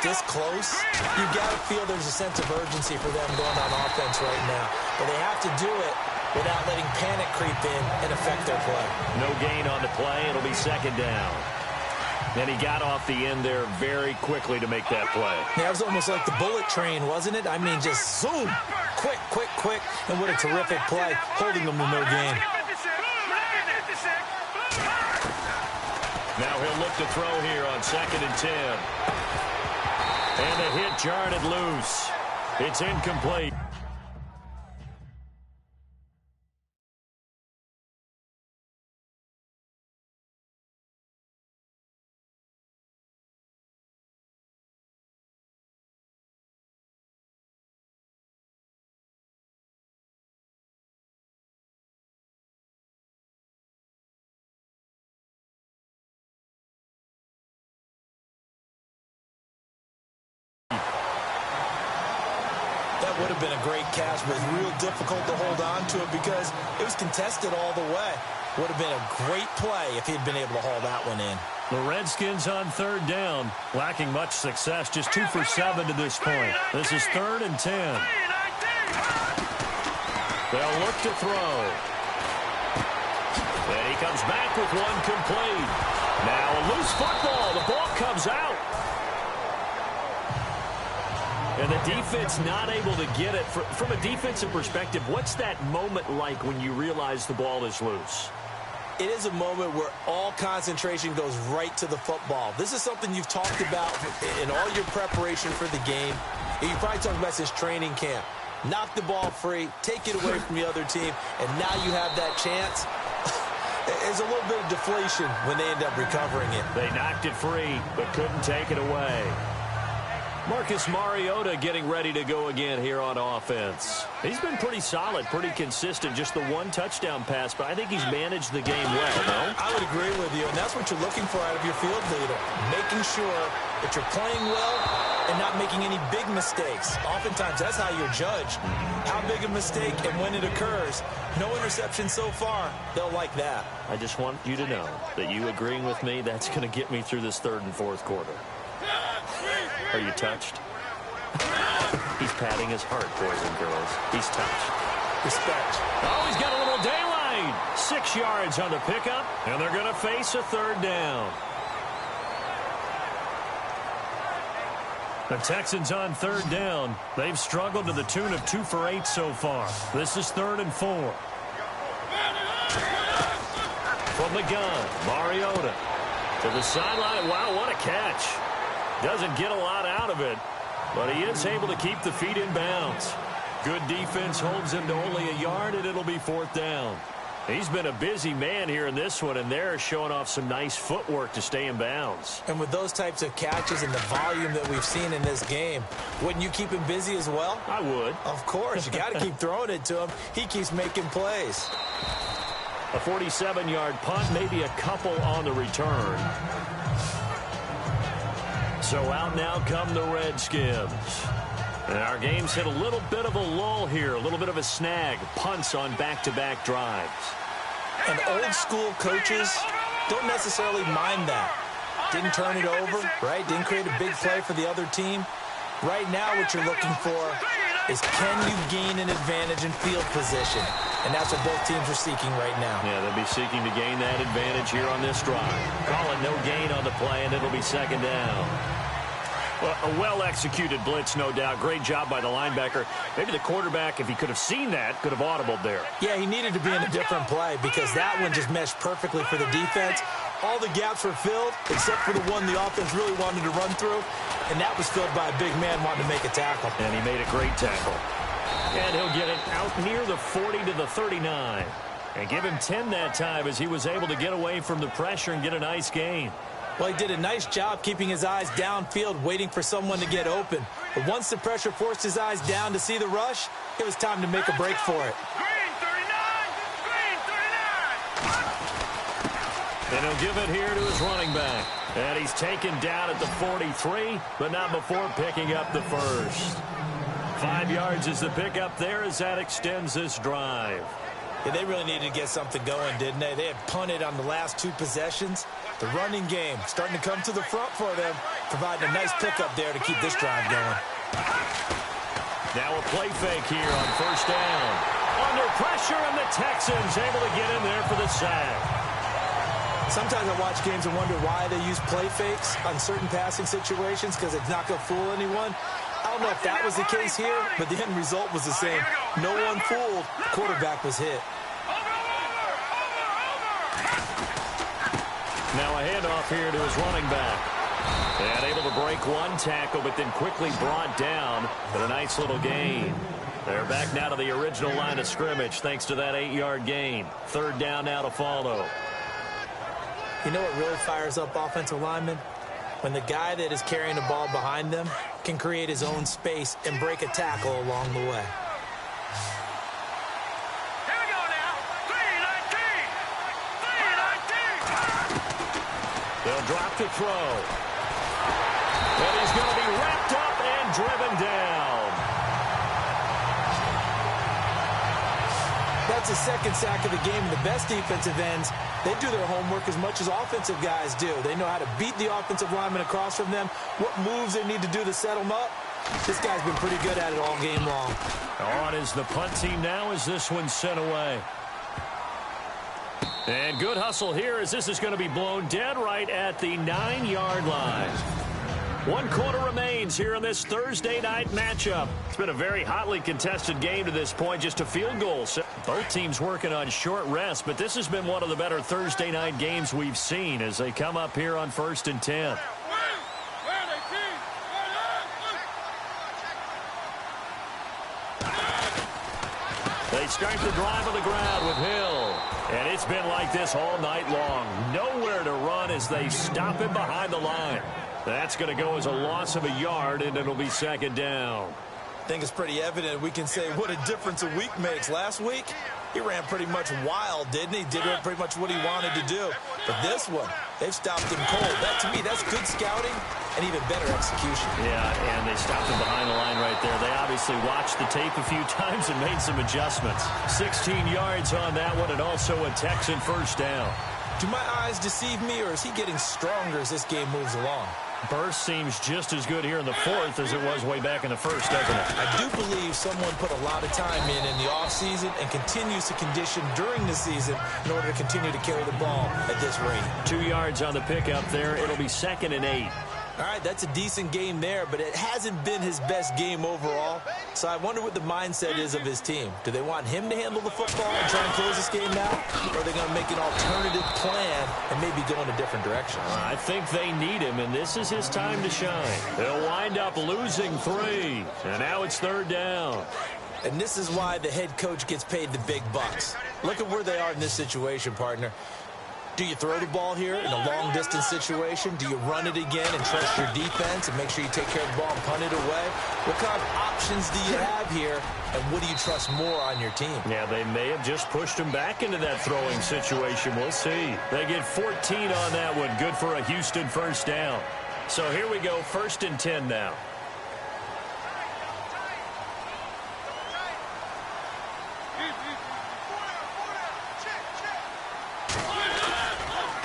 this close, you've got to feel there's a sense of urgency for them going on offense right now. But they have to do it without letting panic creep in and affect their play. No gain on the play. It'll be second down. And he got off the end there very quickly to make that play. Yeah, it was almost like the bullet train, wasn't it? I mean, just zoom. Quick, quick, quick. And what a terrific play, holding them to no gain. Now he'll look to throw here on 2nd and 10. And the hit jarred it loose. It's incomplete. That would have been a great catch, but it's real difficult to hold on to it because it was contested all the way. Would have been a great play if he'd been able to haul that one in. The Redskins on third down, lacking much success, just 2 for 7 to this point. This is 3rd and 10. They'll look to throw. And he comes back with one complete. Now a loose football. The ball comes out. And the defense not able to get it. From a defensive perspective, what's that moment like when you realize the ball is loose? It is a moment where all concentration goes right to the football. This is something you've talked about in all your preparation for the game. You probably talked about since training camp. Knock the ball free, take it away from the other team, and now you have that chance. There's a little bit of deflation when they end up recovering it. They knocked it free, but couldn't take it away. Marcus Mariota getting ready to go again here on offense. He's been pretty solid, pretty consistent, just the one touchdown pass, but I think he's managed the game well, no? I would agree with you, and that's what you're looking for out of your field leader, making sure that you're playing well and not making any big mistakes. Oftentimes, that's how you're judged. How big a mistake and when it occurs. No interception so far. They'll like that. I just want you to know that you agreeing with me, that's going to get me through this 3rd and 4th quarter. Are you touched? He's patting his heart, boys and girls. He's touched. Respect. Oh, he's got a little daylight. 6 yards on the pickup, and they're going to face a 3rd down. The Texans on 3rd down. They've struggled to the tune of 2 for 8 so far. This is 3rd and 4. From the gun, Mariota to the sideline. Wow, what a catch. Doesn't get a lot out of it, but he is able to keep the feet in bounds. Good defense holds him to only a yard, and it'll be 4th down. He's been a busy man here in this one, and they're showing off some nice footwork to stay in bounds. And with those types of catches and the volume that we've seen in this game, wouldn't you keep him busy as well? I would. Of course. You got to keep throwing it to him. He keeps making plays. A 47-yard punt, maybe a couple on the return. So out now come the Redskins. And our game's hit a little bit of a lull here, a little bit of a snag. Punts on back-to-back drives. And old-school coaches don't necessarily mind that. Didn't turn it over, right? Didn't create a big play for the other team. Right now what you're looking for is can you gain an advantage in field position? And that's what both teams are seeking right now. Yeah, they'll be seeking to gain that advantage here on this drive. Call it no gain on the play, and it'll be second down. Well, a well-executed blitz, no doubt. Great job by the linebacker. Maybe the quarterback, if he could have seen that, could have audibled there. Yeah, he needed to be in a different play because that one just meshed perfectly for the defense. All the gaps were filled except for the one the offense really wanted to run through, and that was filled by a big man wanting to make a tackle. And he made a great tackle. And he'll get it out near the 40 to the 39. And give him 10 that time as he was able to get away from the pressure and get a nice gain. Well, he did a nice job keeping his eyes downfield, waiting for someone to get open. But once the pressure forced his eyes down to see the rush, it was time to make a break for it. Green 39! Green 39! And he'll give it here to his running back. And he's taken down at the 43, but not before picking up the first. 5 yards is the pickup there as that extends this drive. Yeah, they really needed to get something going, didn't they? They had punted on the last 2 possessions. The running game starting to come to the front for them, providing a nice pickup there to keep this drive going. Now a play fake here on first down. Under pressure, and the Texans able to get in there for the sack. Sometimes I watch games and wonder why they use play fakes on certain passing situations because it's not going to fool anyone. I don't know if that was the case here, but the end result was the same. No one fooled. The quarterback was hit. Now a handoff here to his running back. And able to break one tackle, but then quickly brought down. But a nice little gain. They're back now to the original line of scrimmage thanks to that 8-yard gain. Third down now to follow. You know what really fires up offensive linemen? When the guy that is carrying the ball behind them can create his own space and break a tackle along the way. Here we go now. 3-19! 3-19! They'll drop to throw. And he's going to be wrapped up and driven down. That's the second sack of the game. The best defensive ends, they do their homework as much as offensive guys do. They know how to beat the offensive lineman across from them, what moves they need to do to set them up. This guy's been pretty good at it all game long. On is the punt team now as this one's sent away. And good hustle here as this is going to be blown dead right at the 9-yard line. 1 quarter remains here in this Thursday night matchup. It's been a very hotly contested game to this point, just a field goal. So both teams working on short rest, but this has been one of the better Thursday night games we've seen as they come up here on 1st and 10. They start the drive on the ground with Hill. And it's been like this all night long. Nowhere to run as they stop him behind the line. That's going to go as a loss of a yard, and it'll be second down. I think it's pretty evident we can say what a difference a week makes. Last week, he ran pretty much wild, didn't he? Did pretty much what he wanted to do. But this one, they've stopped him cold. That, to me, that's good scouting and even better execution. Yeah, and they stopped him behind the line right there. They obviously watched the tape a few times and made some adjustments. 16 yards on that one, and also a Texan first down. Do my eyes deceive me, or is he getting stronger as this game moves along? Burst seems just as good here in the 4th as it was way back in the 1st, doesn't it? I do believe someone put a lot of time in the offseason and continues to condition during the season in order to continue to carry the ball at this rate. 2 yards on the pickup there. It'll be 2nd and 8. All right, that's a decent game there, but it hasn't been his best game overall. So I wonder what the mindset is of his team. Do they want him to handle the football and try and close this game now? Or are they going to make an alternative plan and maybe go in a different direction? I think they need him, and this is his time to shine. They'll wind up losing 3. And now it's 3rd down. And this is why the head coach gets paid the big bucks. Look at where they are in this situation, partner. Do you throw the ball here in a long-distance situation? Do you run it again and trust your defense and make sure you take care of the ball and punt it away? What kind of options do you have here, and what do you trust more on your team? Yeah, they may have just pushed him back into that throwing situation. We'll see. They get 14 on that one. Good for a Houston first down. So here we go, 1st and 10 now.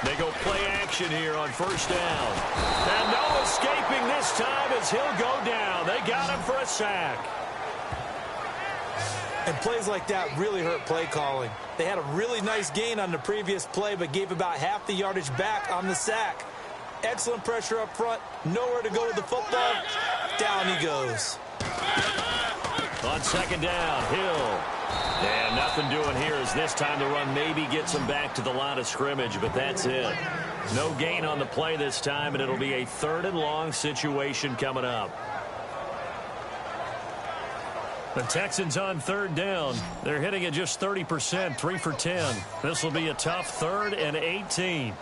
They go play action here on 1st down. And no escaping this time as he'll go down. They got him for a sack. And plays like that really hurt play calling. They had a really nice gain on the previous play, but gave about half the yardage back on the sack. Excellent pressure up front. Nowhere to go with the football. Down he goes. On 2nd down, Hill. And nothing doing here as this time the run maybe gets him back to the line of scrimmage, but that's it. No gain on the play this time, and it'll be a 3rd and long situation coming up. The Texans on 3rd down. They're hitting at just 30%, 3 for 10. This will be a tough 3rd and 18.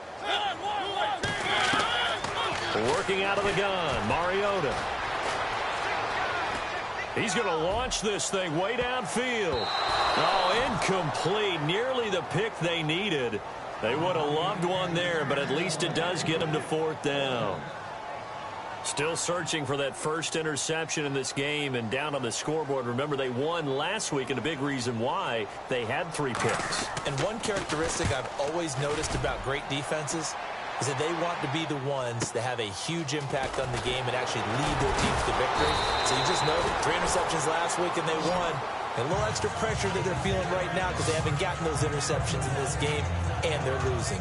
Working out of the gun, Mariota. He's going to launch this thing way downfield. Oh, incomplete. Nearly the pick they needed. They would have loved one there, but at least it does get them to 4th down. Still searching for that first interception in this game and down on the scoreboard. Remember, they won last week, and a big reason why they had 3 picks. And one characteristic I've always noticed about great defenses is that they want to be the ones that have a huge impact on the game and actually lead their teams to victory. So you just noted 3 interceptions last week and they won. And a little extra pressure that they're feeling right now because they haven't gotten those interceptions in this game, and they're losing.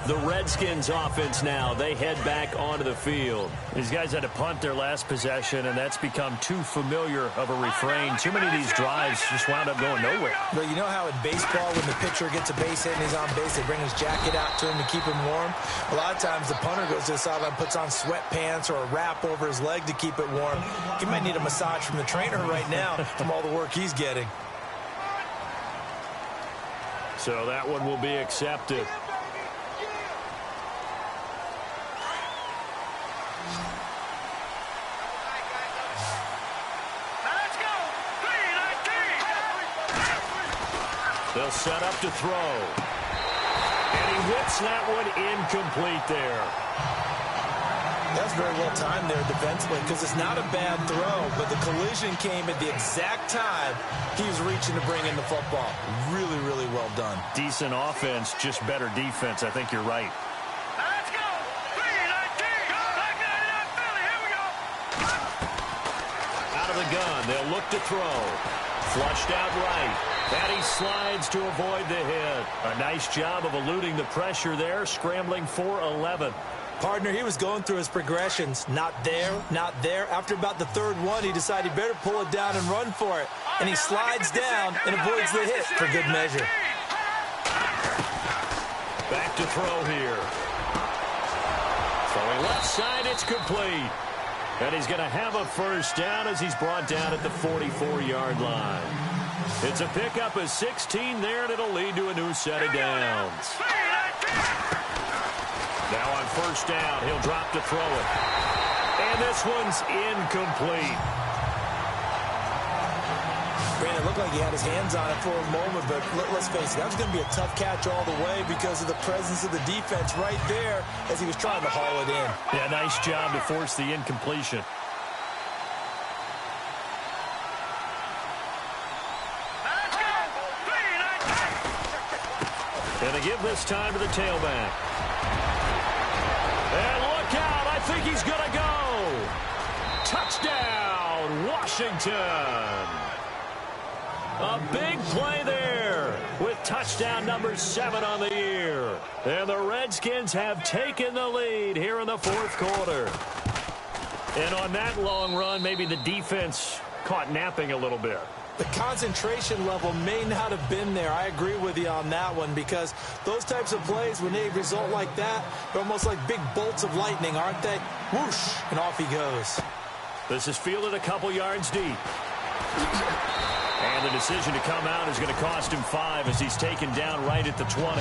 The Redskins offense now, they head back onto the field. These guys had to punt their last possession, and that's become too familiar of a refrain. Too many of these drives just wound up going nowhere. Well, you know how in baseball when the pitcher gets a base hit and he's on base, they bring his jacket out to him to keep him warm? A lot of times the punter goes to the sideline, puts on sweatpants or a wrap over his leg to keep it warm. He might need a massage from the trainer right now from all the work he's getting. So that one will be accepted. They'll set up to throw. And he whips that one incomplete there. That's very well timed there defensively because it's not a bad throw, but the collision came at the exact time he was reaching to bring in the football. Really, really well done. Decent offense, just better defense. I think you're right. Let's go. 3-19. Go. Like that in Philly. Here we go. Out of the gun, they'll look to throw. Flushed out right. And he slides to avoid the hit. A nice job of eluding the pressure there, scrambling for 11. Partner, he was going through his progressions. Not there, not there. After about the 3rd one, he decided he better pull it down and run for it. And he slides down and avoids the hit for good measure. Back to throw here. Throwing left side, it's complete. And he's going to have a first down as he's brought down at the 44-yard line. It's a pickup of 16 there, and it'll lead to a new set of downs. Now on 1st down, he'll drop to throw it. And this one's incomplete. Brandon, it looked like he had his hands on it for a moment, but let's face it, that was going to be a tough catch all the way because of the presence of the defense right there as he was trying to haul it in. Yeah, nice job to force the incompletion. And they give this time to the tailback. And look out, I think he's going to go. Touchdown, Washington. A big play there with touchdown number 7 on the year. And the Redskins have taken the lead here in the 4th quarter. And on that long run, maybe the defense caught napping a little bit. The concentration level may not have been there. I agree with you on that one because those types of plays, when they result like that, they're almost like big bolts of lightning, aren't they? Whoosh, and off he goes. This is fielded a couple yards deep. And decision to come out is going to cost him 5 as he's taken down right at the 20.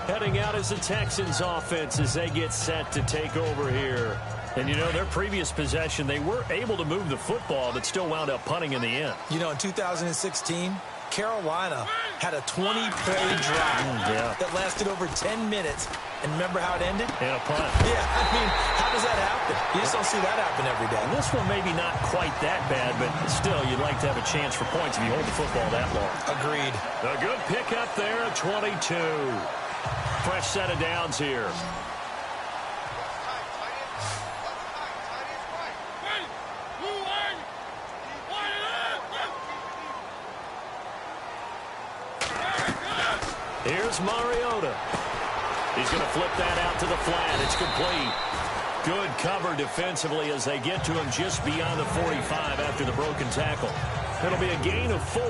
Heading out is the Texans offense as they get set to take over here. And, you know, their previous possession, they were able to move the football, but still wound up punting in the end. You know, in 2016, Carolina had a 20-play drive that lasted over 10 minutes. And remember how it ended? And a punt. Yeah, I mean, how does that happen? You just don't see that happen every day. And this one maybe not quite that bad, but still, you'd like to have a chance for points if you hold the football that long. Agreed. A good pickup there at 22. Fresh set of downs here. Here's Mariota. He's going to flip that out to the flat. It's complete. Good cover defensively as they get to him just beyond the 45 after the broken tackle. It'll be a gain of 4.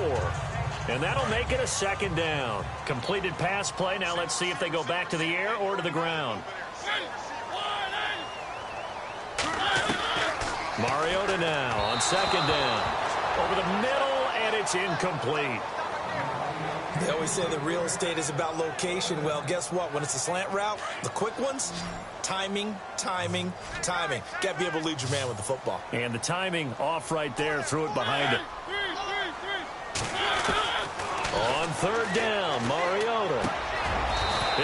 And that'll make it a second down. Completed pass play. Now let's see if they go back to the air or to the ground. Mariota now on second down. Over the middle, and it's incomplete. They always say the real estate is about location. Well, guess what? When it's a slant route, the quick ones, timing, timing, timing. Got to be able to lead your man with the football. And the timing off right there, threw it behind him. On third down, Mariota.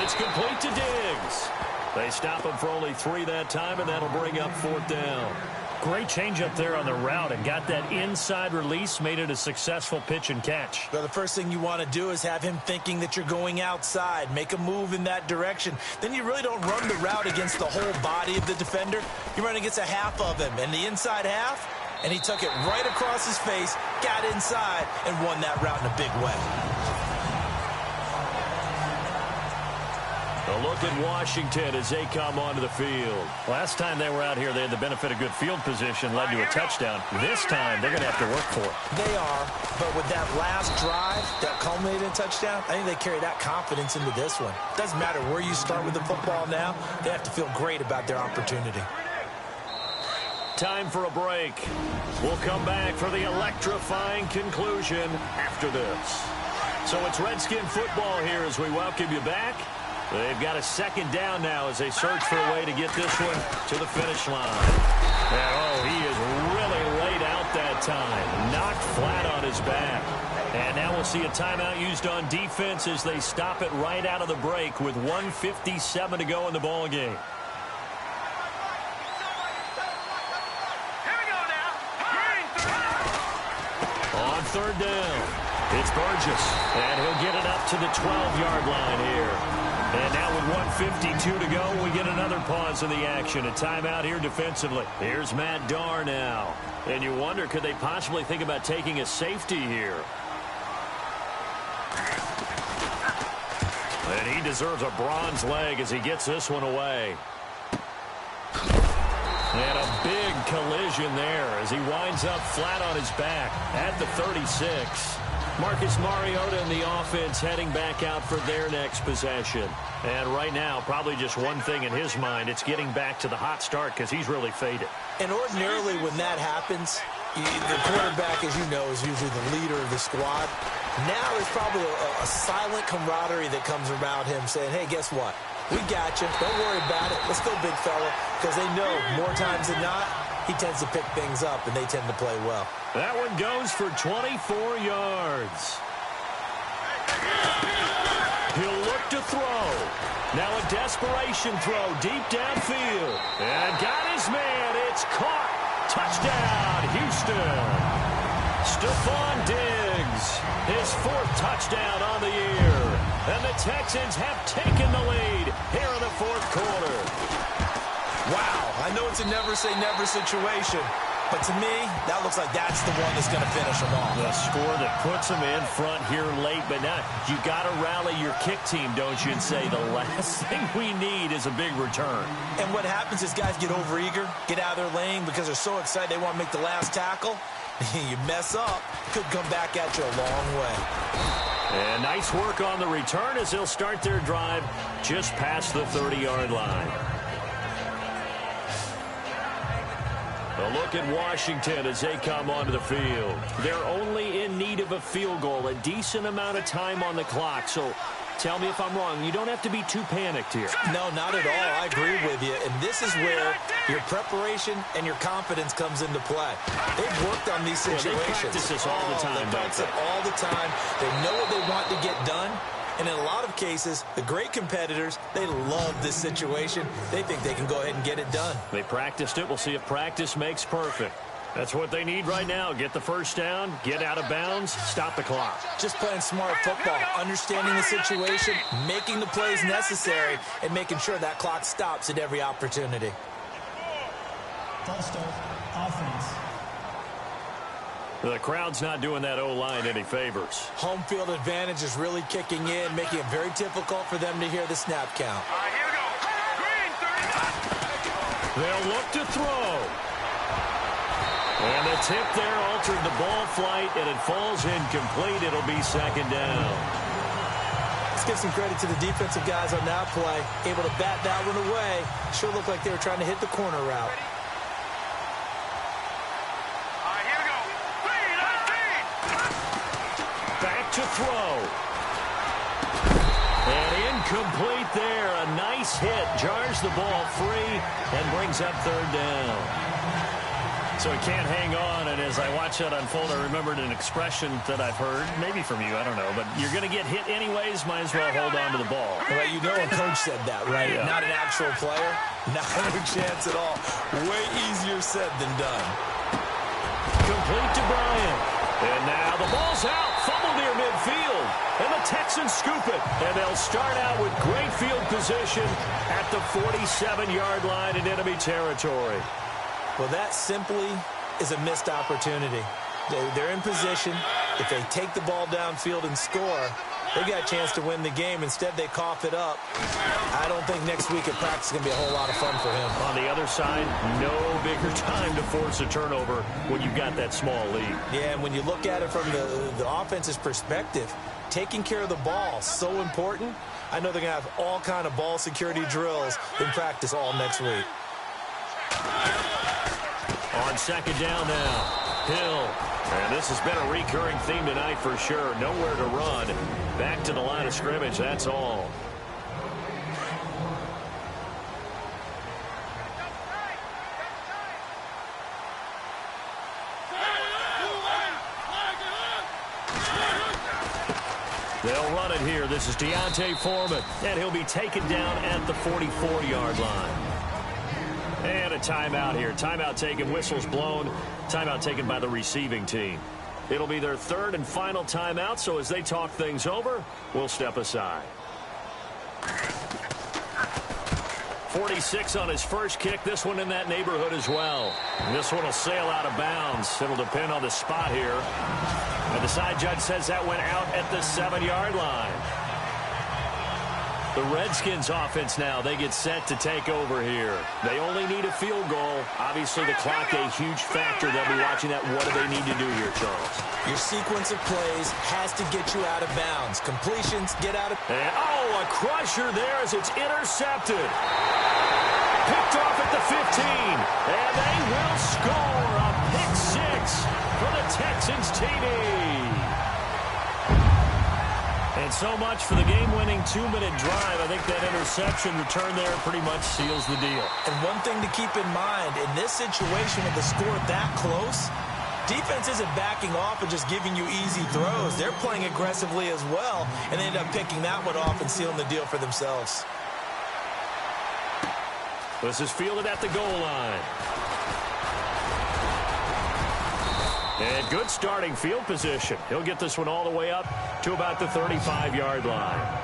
It's complete to Diggs. They stop him for only 3 that time, and that'll bring up 4th down. Great change up there on the route and got that inside release, made it a successful pitch and catch. Well, the first thing you want to do is have him thinking that you're going outside, make a move in that direction. Then you really don't run the route against the whole body of the defender. You run against a half of him, and the inside half, and he took it right across his face, got inside, and won that route in a big way. A look at Washington as they come onto the field. Last time they were out here, they had the benefit of good field position, led to a touchdown. This time, they're going to have to work for it. They are, but with that last drive that culminated in a touchdown, I think they carry that confidence into this one. Doesn't matter where you start with the football now, they have to feel great about their opportunity. Time for a break. We'll come back for the electrifying conclusion after this. So it's Redskin football here as we welcome you back. They've got a second down now as they search for a way to get this one to the finish line. And, oh, he is really laid out that time. Knocked flat on his back. And now we'll see a timeout used on defense as they stop it right out of the break with 1:57 to go in the ball game. Here we go now. On third down, it's Burgess. And he'll get it up to the 12-yard line here. And now with 1:52 to go, we get another pause in the action. A timeout here defensively. Here's Matt Darr now. And you wonder, could they possibly think about taking a safety here? And he deserves a bronze leg as he gets this one away. And a big collision there as he winds up flat on his back at the 36. Marcus Mariota and the offense heading back out for their next possession. And right now, probably just one thing in his mind, it's getting back to the hot start because he's really faded. And ordinarily when that happens, the quarterback, as you know, is usually the leader of the squad. Now there's probably a silent camaraderie that comes around him saying, hey, guess what? We got you. Don't worry about it. Let's go, big fella. Because they know more times than not, he tends to pick things up, and they tend to play well. That one goes for 24 yards. He'll look to throw. Now a desperation throw deep downfield. And got his man. It's caught. Touchdown, Houston. Stephon Diggs, his 4th touchdown on the year. And the Texans have taken the lead here in the 4th quarter. Wow, I know it's a never-say-never situation, but to me, that looks like that's the one that's going to finish them off. The score that puts them in front here late, but now you got to rally your kick team, don't you, and say the last thing we need is a big return. And what happens is guys get overeager, get out of their lane because they're so excited they want to make the last tackle. You mess up, could come back at you a long way. And nice work on the return as they'll start their drive just past the 30-yard line. A look at Washington as they come onto the field. They're only in need of a field goal, a decent amount of time on the clock. So tell me if I'm wrong. You don't have to be too panicked here. No, not at all. I agree with you. And this is where your preparation and your confidence comes into play. They've worked on these situations. They practice this all the time. They practice it all the time. They know what they want to get done. And in a lot of cases, the great competitors, they love this situation. They think they can go ahead and get it done. They practiced it. We'll see if practice makes perfect. That's what they need right now. Get the first down, get out of bounds, stop the clock. Just playing smart football, understanding the situation, making the plays necessary, and making sure that clock stops at every opportunity. False start, offense. The crowd's not doing that O-line any favors. Home field advantage is really kicking in, making it very difficult for them to hear the snap count. All right, here we go. Green, 39. They'll look to throw. And the tip there altered the ball flight, and it falls incomplete. It'll be second down. Let's give some credit to the defensive guys on that play. Able to bat that one away. Sure looked like they were trying to hit the corner route. All right, here we go. 3-19. Back to throw. And incomplete there. A nice hit. Jars the ball free and brings up third down. So he can't hang on, and as I watch that unfold, I remembered an expression that I've heard, maybe from you, I don't know, but you're going to get hit anyways, might as well hold on to the ball. Well, you know a coach said that, right? Yeah. Not an actual player. Not a chance at all. Way easier said than done. Complete to Bryant. And now the ball's out. Fumble near midfield. And the Texans scoop it. And they'll start out with great field position at the 47-yard line in enemy territory. Well, that simply is a missed opportunity. They're in position. If they take the ball downfield and score, they got a chance to win the game. Instead, they cough it up. I don't think next week at practice is going to be a whole lot of fun for him. On the other side, no bigger time to force a turnover when you've got that small lead. Yeah, and when you look at it from the offense's perspective, taking care of the ball, so important. I know they're going to have all kind of ball security drills in practice all next week. On second down now, Hill. And this has been a recurring theme tonight for sure. Nowhere to run. Back to the line of scrimmage, that's all. They'll run it here. This is Deontay Foreman. And he'll be taken down at the 44-yard line. And a timeout here. Timeout taken, whistles blown. Timeout taken by the receiving team. It'll be their third and final timeout, so as they talk things over, we'll step aside. 46 on his first kick. This one in that neighborhood as well. And this one will sail out of bounds. It'll depend on the spot here. And the side judge says that went out at the 7-yard line. The Redskins offense now, they get set to take over here. They only need a field goal. Obviously, the clock a huge factor. They'll be watching that. What do they need to do here, Charles? Your sequence of plays has to get you out of bounds. Completions, get out of... And, a crusher there as it's intercepted. Picked off at the 15. And they will score a pick six for the Texans TD. And so much for the game-winning 2-minute drive. I think that interception return there pretty much seals the deal. And one thing to keep in mind, in this situation with the score that close, defense isn't backing off and just giving you easy throws. They're playing aggressively as well, and they end up picking that one off and sealing the deal for themselves. This is fielded at the goal line. And good starting field position. He'll get this one all the way up to about the 35-yard line.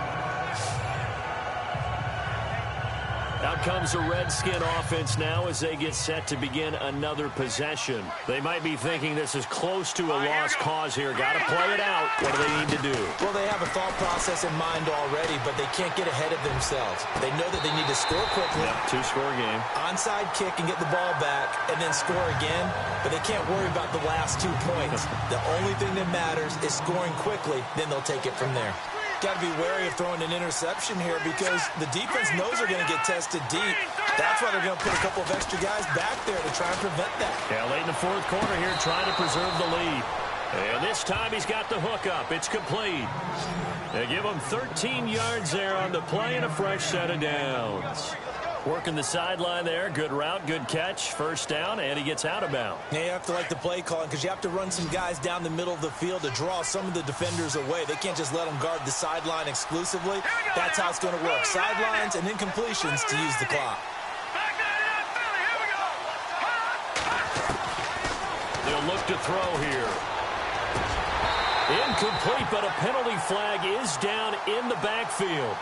Out comes the Redskin offense now as they get set to begin another possession. They might be thinking this is close to a lost cause here. Got to play it out. What do they need to do? Well, they have a thought process in mind already, but they can't get ahead of themselves. They know that they need to score quickly. Yep, two-score game. Onside kick and get the ball back and then score again, but they can't worry about the last 2 points. The only thing that matters is scoring quickly, then they'll take it from there. Got to be wary of throwing an interception here because the defense knows they're going to get tested deep. That's why they're going to put a couple of extra guys back there to try and prevent that. Yeah, late in the fourth quarter here, trying to preserve the lead. And this time he's got the hook up. It's complete. They give him 13 yards there on the play and a fresh set of downs. Working the sideline there. Good route, good catch. First down, and he gets out of bounds. Yeah, you have to like the play calling because you have to run some guys down the middle of the field to draw some of the defenders away. They can't just let them guard the sideline exclusively. That's how it's going to work. Sidelines and then completions to use the clock. They'll look to throw here. Incomplete, but a penalty flag is down in the backfield.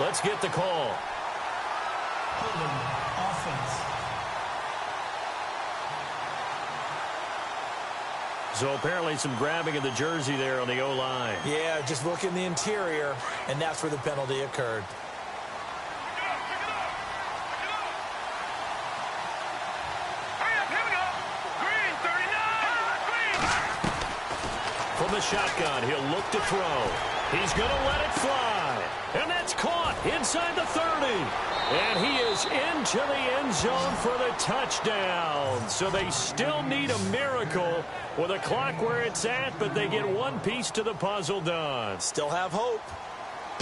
Let's get the call. Offense. So apparently some grabbing of the jersey there on the O-line. Yeah, just look in the interior, and that's where the penalty occurred. From the shotgun, he'll look to throw. He's going to let it fly. And that's caught inside the 30. And he is into the end zone for the touchdown. So they still need a miracle with a clock where it's at, but they get one piece to the puzzle done. Still have hope.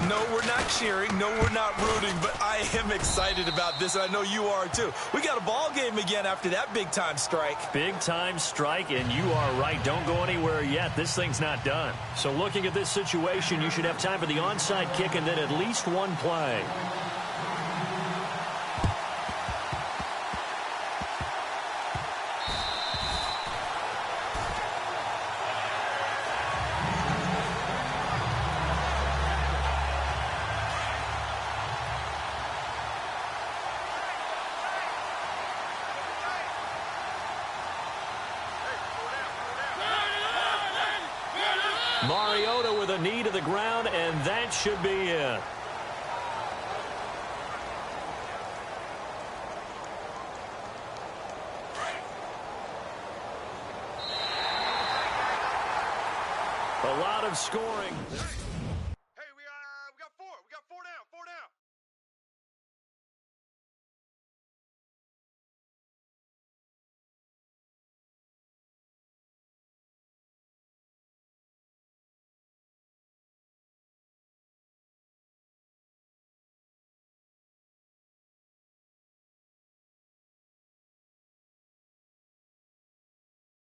No, we're not cheering. No, we're not rooting, but I am excited about this, and I know you are too. We got a ball game again after that big-time strike. Big-time strike, and you are right. Don't go anywhere yet. This thing's not done. So looking at this situation, you should have time for the onside kick and then at least one play. Mariota with a knee to the ground, and that should be it. A lot of scoring.